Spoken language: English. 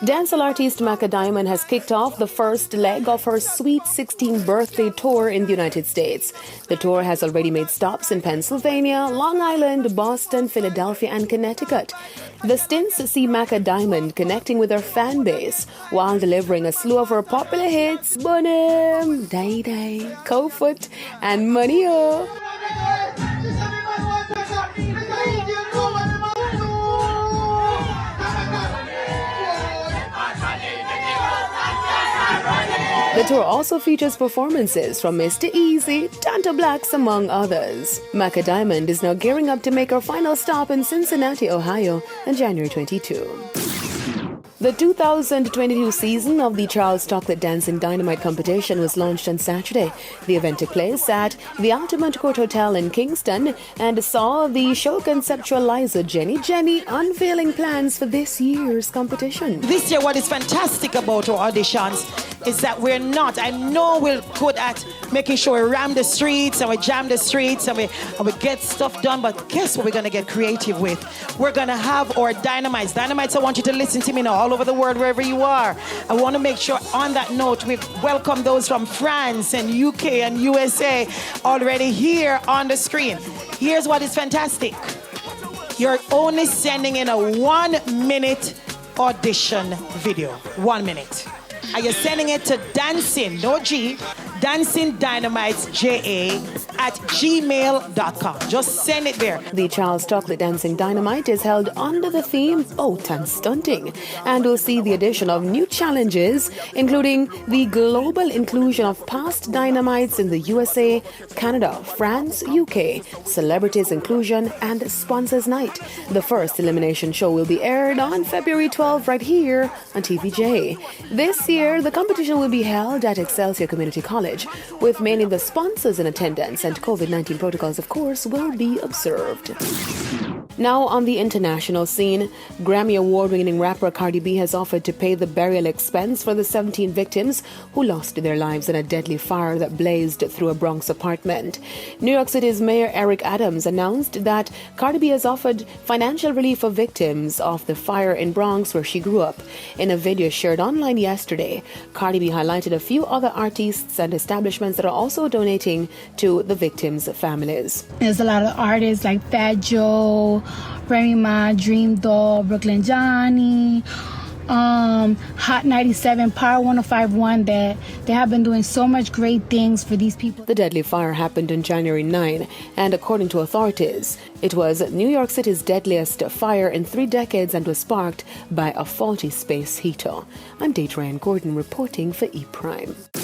Dancehall artist Macka has kicked off the first leg of her Sweet 16 birthday tour in the United States. The tour has already made stops in Pennsylvania, Long Island, Boston, Philadelphia, and Connecticut. The stints see Macka connecting with her fan base while delivering a slew of her popular hits, Bonem, Day Day, Kofoot, and Money O. The tour also features performances from Mr. Easy, Tanto Blacks, among others. Macka is now gearing up to make her final stop in Cincinnati, Ohio on January 22. The 2022 season of the Charles Chocolate Dancing Dynamite competition was launched on Saturday. The event took place at the Altamont Court Hotel in Kingston and saw the show conceptualizer Jenny unveiling plans for this year's competition. This year, what is fantastic about our auditions is that we're good at making sure we ram the streets and we jam the streets and we get stuff done. But guess what we're going to get creative with? We're going to have our dynamites. Dynamites, I want you to listen to me now, all over the world, wherever you are. I want to make sure on that note, we welcome those from France and UK and USA already here on the screen. Here's what is fantastic. You're only sending in a 1-minute audition video. 1 minute. Are you sending it to Dancing, no G, Dancing Dynamites JA at gmail.com. Just send it there. The Charles Chocolate Dancing Dynamite is held under the theme Out and Stunting and will see the addition of new challenges, including the global inclusion of past dynamites in the USA, Canada, France, UK, celebrities inclusion, and sponsors night. The first elimination show will be aired on February 12th right here on TVJ. This year, the competition will be held at Excelsior Community College, with many of the sponsors in attendance, and COVID-19 protocols, of course, will be observed. Now on the international scene, Grammy Award-winning rapper Cardi B has offered to pay the burial expense for the 17 victims who lost their lives in a deadly fire that blazed through a Bronx apartment. New York City's Mayor Eric Adams announced that Cardi B has offered financial relief for victims of the fire in Bronx, where she grew up. In a video shared online yesterday, Cardi B highlighted a few other artists and establishments that are also donating to the victims' families. There's a lot of artists like Fat Joe, Remy Ma, Dream Doll, Brooklyn Johnny, Hot 97, Power 105.1, that they have been doing so much great things for these people. The deadly fire happened on January 9, and according to authorities, it was New York City's deadliest fire in 3 decades and was sparked by a faulty space heater. I'm Ryan Gordon reporting for ePrime.